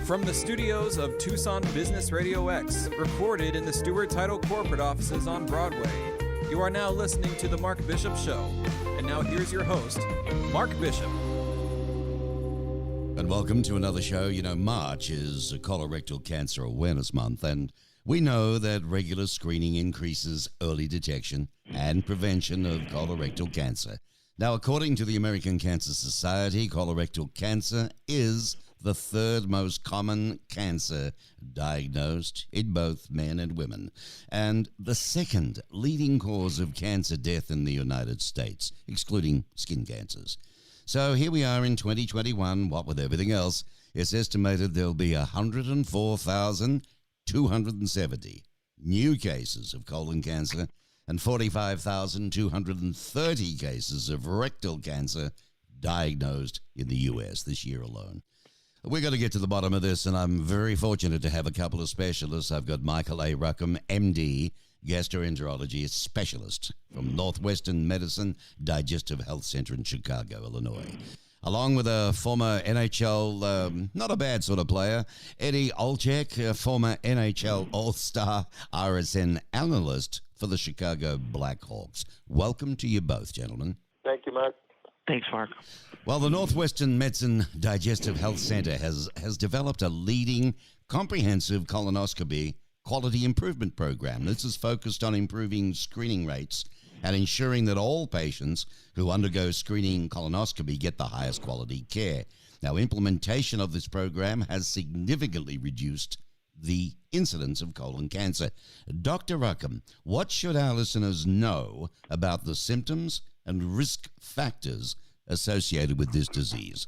From the studios of Tucson Business RadioX, recorded in the Stewart Title corporate offices on Broadway, you are now listening to The Mark Bishop Show. And now here's your host, Mark Bishop. And welcome to another show. You know, March is Colorectal Cancer Awareness Month, and we know that regular screening increases early detection and prevention of colorectal cancer. Now, according to the American Cancer Society, colorectal cancer is the third most common cancer diagnosed in both men and women, and the second leading cause of cancer death in the United States, excluding skin cancers. So here we are in 2021, what with everything else, it's estimated there'll be 104,270 new cases of colon cancer and 45,230 cases of rectal cancer diagnosed in the U.S. this year alone. We're going to get to the bottom of this, and I'm very fortunate to have a couple of specialists. I've got Michael A. Ruckham, MD, gastroenterology specialist from Northwestern Medicine Digestive Health Center in Chicago, Illinois, along with a former NHL, not a bad sort of player, Eddie Olczyk, a former NHL All-Star RSN analyst for the Chicago Blackhawks. Welcome to you both, gentlemen. Thank you, Mark. Thanks, Mark. Well, the Northwestern Medicine Digestive Health Center has developed a leading comprehensive colonoscopy quality improvement program. This is focused on improving screening rates and ensuring that all patients who undergo screening colonoscopy get the highest quality care. Now, implementation of this program has significantly reduced the incidence of colon cancer. Dr. Ruckham, what should our listeners know about the symptoms and risk factors associated with this disease?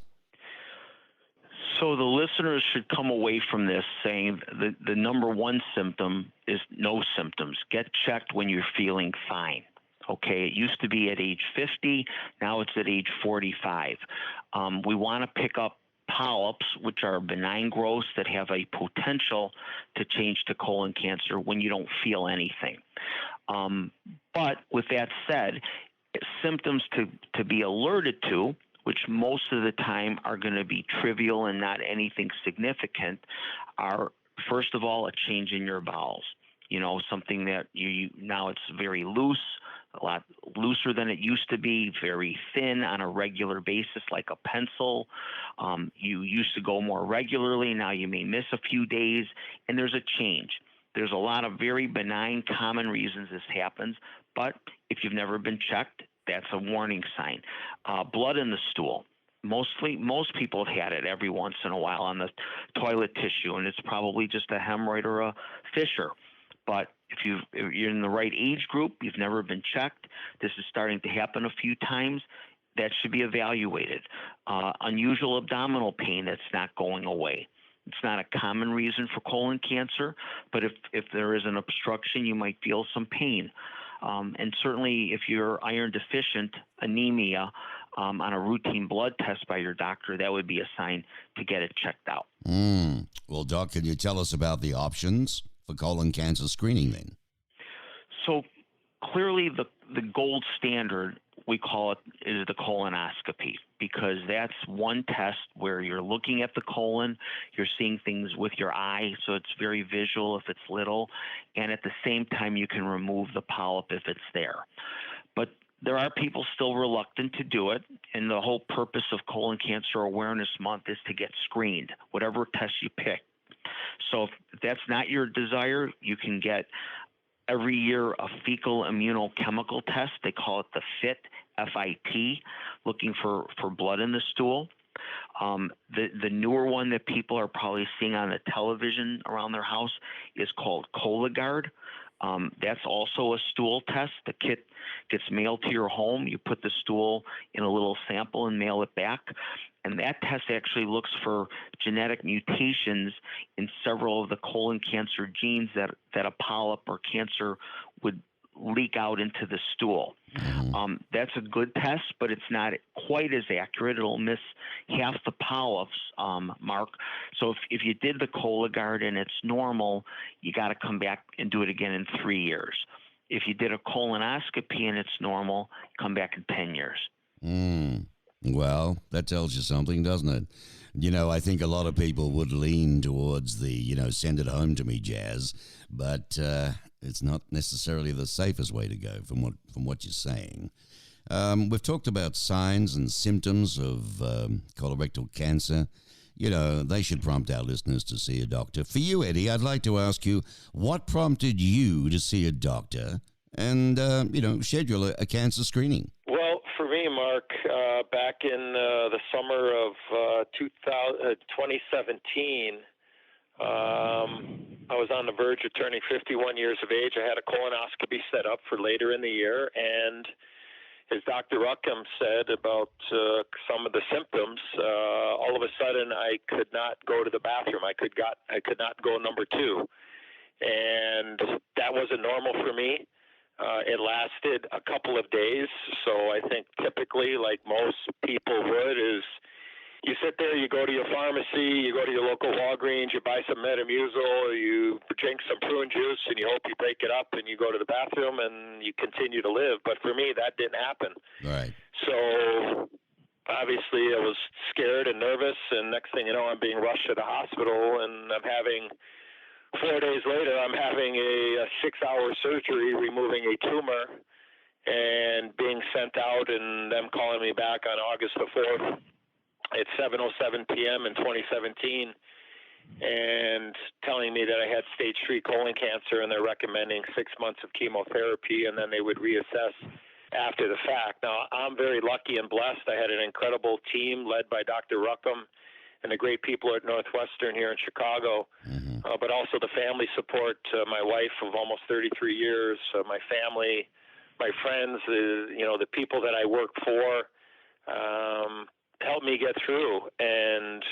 So the listeners should come away from this saying the number one symptom is no symptoms. Get checked when you're feeling fine. Okay, it used to be at age 50, now it's at age 45. We want to pick up polyps, which are benign growths that have a potential to change to colon cancer when you don't feel anything. But with that said, symptoms to be alerted to, which most of the time are going to be trivial and not anything significant, are, first of all, a change in your bowels. You know, something that now it's very loose, a lot looser than it used to be, very thin on a regular basis, like a pencil. You used to go more regularly. Now you may miss a few days, and there's a change. There's a lot of very benign, common reasons this happens, but if you've never been checked, that's a warning sign. Blood in the stool. Most people have had it every once in a while on the toilet tissue, and it's probably just a hemorrhoid or a fissure. But if you're in the right age group, you've never been checked, this is starting to happen a few times, that should be evaluated. Unusual abdominal pain that's not going away. It's not a common reason for colon cancer, but if there is an obstruction, you might feel some pain. And certainly if you're iron deficient, anemia, on a routine blood test by your doctor, that would be a sign to get it checked out. Well, Doc, can you tell us about the options for colon cancer screening then? So clearly the gold standard, we call it, is the colonoscopy, because that's one test where you're looking at the colon, you're seeing things with your eye, so it's very visual if it's little, and at the same time you can remove the polyp if it's there. But there are people still reluctant to do it, and the whole purpose of Colon Cancer Awareness Month is to get screened, whatever test you pick. So if that's not your desire, you can get every year a fecal immunochemical test. They call it the FIT, F-I-T, looking for blood in the stool. The newer one that people are probably seeing on the television around their house is called Cologuard. That's also a stool test. The kit gets mailed to your home. You put the stool in a little sample and mail it back. And that test actually looks for genetic mutations in several of the colon cancer genes that a polyp or cancer would leak out into the stool. That's a good test, but it's not quite as accurate. It'll miss half the polyps, Mark. So if you did the Cologuard and it's normal, you got to come back and do it again in 3 years. If you did a colonoscopy and it's normal, come back in 10 years. Well, that tells you something, doesn't it? I think a lot of people would lean towards the, send it home to me jazz, but it's not necessarily the safest way to go from what you're saying. We've talked about signs and symptoms of colorectal cancer. They should prompt our listeners to see a doctor. For you, Eddie, I'd like to ask you, what prompted you to see a doctor and, schedule a cancer screening? Well, for me, Mark, back in the summer of 2017, I was on the verge of turning 51 years of age. I had a colonoscopy set up for later in the year, and as Dr. Ruckham said about some of the symptoms, all of a sudden I could not go to the bathroom. I could not go number two, and that wasn't normal for me. It lasted a couple of days, so I think typically, like most people would, is you sit there, you go to your pharmacy, you go to your local Walgreens, you buy some Metamucil, you drink some prune juice, and you hope you break it up, and you go to the bathroom, and you continue to live. But for me, that didn't happen. Right. So obviously I was scared and nervous, and next thing you know, I'm being rushed to the hospital, and 4 days later, I'm having a 6-hour surgery removing a tumor and being sent out, and them calling me back on August the 4th at 7:07 p.m. in 2017 and telling me that I had stage 3 colon cancer, and they're recommending 6 months of chemotherapy, and then they would reassess after the fact. Now, I'm very lucky and blessed. I had an incredible team led by Dr. Ruckham and the great people at Northwestern here in Chicago, but also the family support, my wife of almost 33 years, my family, my friends, the people that I work for, helped me get through. And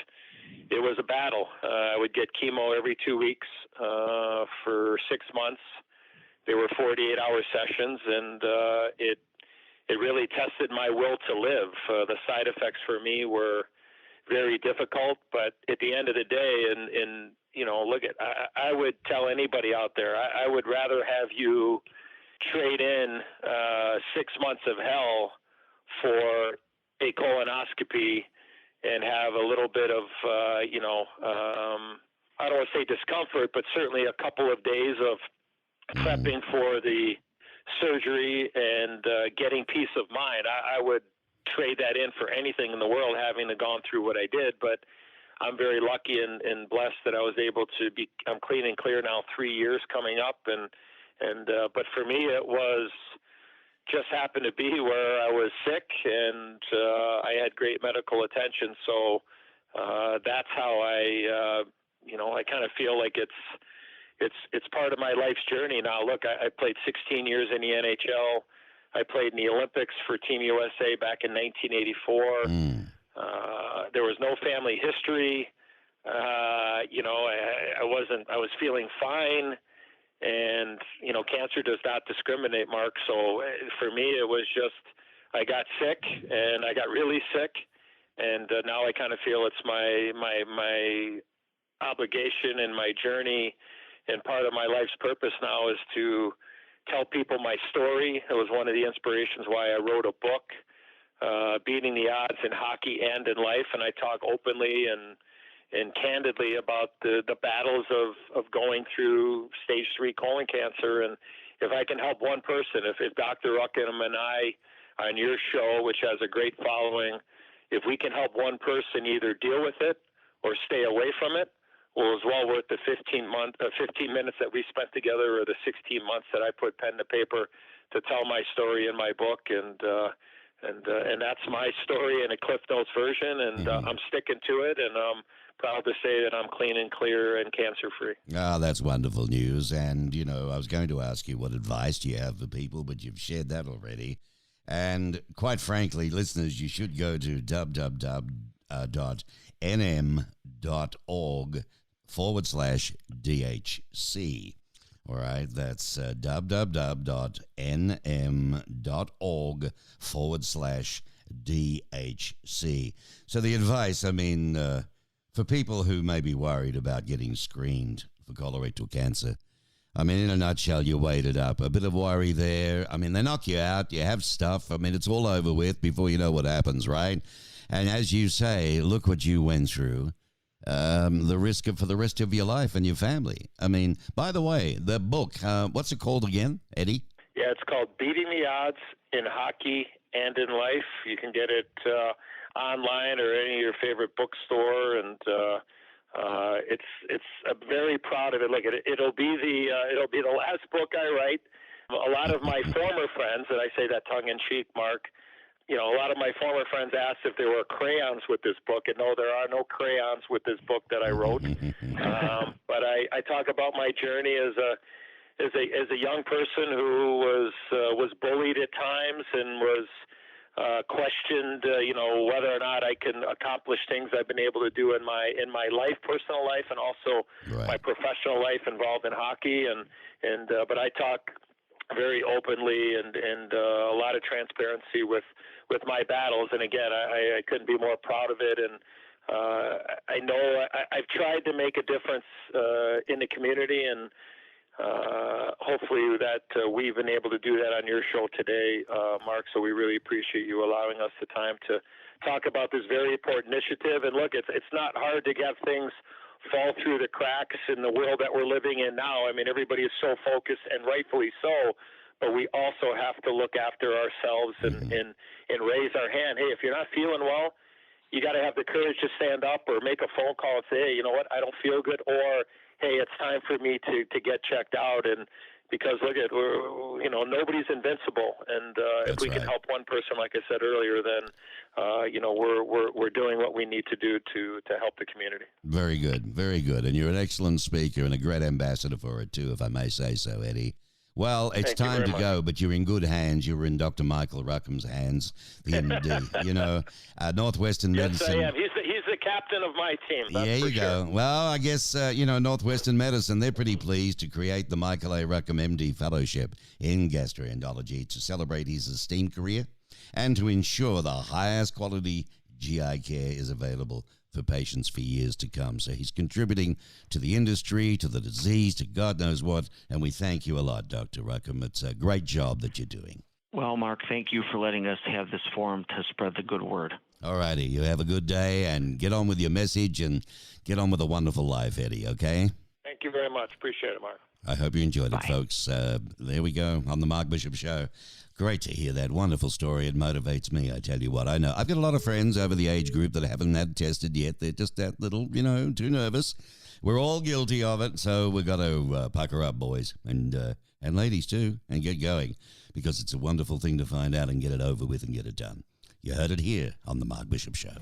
it was a battle. I would get chemo every 2 weeks for 6 months. They were 48-hour sessions, and it really tested my will to live. The side effects for me were very difficult, but at the end of the day, I would tell anybody out there, I would rather have you trade in 6 months of hell for a colonoscopy and have a little bit of, I don't want to say discomfort, but certainly a couple of days of prepping for the surgery and getting peace of mind. I would trade that in for anything in the world, having gone through what I did. But I'm very lucky and blessed that I was able to be. I'm clean and clear now, 3 years coming up, but for me it was just happened to be where I was sick, and I had great medical attention. So that's how I kind of feel like it's part of my life's journey now. Look, I played 16 years in the NHL. I played in the Olympics for Team USA back in 1984. There was no family history. I was feeling fine. And, cancer does not discriminate, Mark. So for me, it was just, I got sick, and I got really sick. And now I kind of feel it's my obligation and my journey, and part of my life's purpose now is to tell people my story. It was one of the inspirations why I wrote a book, Beating the Odds in Hockey and in Life. And I talk openly and candidly about the battles of going through stage 3 colon cancer. And if I can help one person, if Dr. Ruckham and I on your show, which has a great following, if we can help one person either deal with it or stay away from it, well, it was well worth the 15 minutes that we spent together, or the 16 months that I put pen to paper to tell my story in my book. And that's my story in a Cliff Notes version, and I'm sticking to it, and I'm proud to say that I'm clean and clear and cancer-free. Ah, that's wonderful news. And, I was going to ask you what advice do you have for people, but you've shared that already. And quite frankly, listeners, you should go to www.nm.org/DHC. All right, that's www.nm.org/DHC. So the advice, for people who may be worried about getting screened for colorectal cancer, in a nutshell, you weighed it up. A bit of worry there. They knock you out. You have stuff. It's all over with before you know what happens, right? And as you say, look what you went through. The risk for the rest of your life and your family. I mean, by the way, the book, what's it called again, Eddie? Yeah, it's called Beating the Odds in Hockey and in Life. You can get it online or any of your favorite bookstore, and I'm very proud of it. Look, it'll be the last book I write. A lot of my former friends, and I say that tongue in cheek, Mark. A lot of my former friends asked if there were crayons with this book, and no, there are no crayons with this book that I wrote. But I talk about my journey as a young person who was bullied at times and was questioned, whether or not I can accomplish things I've been able to do in my life, personal life, and also my professional life involved in hockey. But I talk very openly and a lot of transparency with my battles. And again, I couldn't be more proud of it. And I know I've tried to make a difference in the community, and hopefully that we've been able to do that on your show today, Mark. So we really appreciate you allowing us the time to talk about this very important initiative. And look, it's not hard to get things fall through the cracks in the world that we're living in now. I mean, everybody is so focused, and rightfully so, but we also have to look after ourselves and raise our hand. Hey, if you're not feeling well, you got to have the courage to stand up or make a phone call and say, hey, you know what, I don't feel good, or hey, it's time for me to get checked out. And because look at, nobody's invincible, and if we can help one person, like I said earlier, then we're doing what we need to do to help the community. Very good, very good. And you're an excellent speaker and a great ambassador for it too, if I may say so, Eddie. Well, it's time to go, but you're in good hands. You're in Dr. Michael Ruckham's hands, the MD. Northwestern Medicine. Yes, I am. He's the captain of my team. There you go. Well, I guess, Northwestern Medicine, they're pretty pleased to create the Michael A. Ruckham MD Fellowship in Gastroenterology to celebrate his esteemed career and to ensure the highest quality GI care is available for patients for years to come. So he's contributing to the industry, to the disease, to God knows what, and we thank you a lot, Dr. Ruckham. It's a great job that you're doing. Well, Mark, thank you for letting us have this forum to spread the good word. All righty. You have a good day, and get on with your message and get on with a wonderful life, Eddie, okay? Thank you very much. Appreciate it, Mark. I hope you enjoyed it, folks. There we go on the Mark Bishop Show. Great to hear that wonderful story. It motivates me, I tell you what. I know I've got a lot of friends over the age group that haven't had tested yet. They're just that little, too nervous. We're all guilty of it, so we've got to pucker up, boys, and ladies too, and get going, because it's a wonderful thing to find out and get it over with and get it done. You heard it here on the Mark Bishop Show.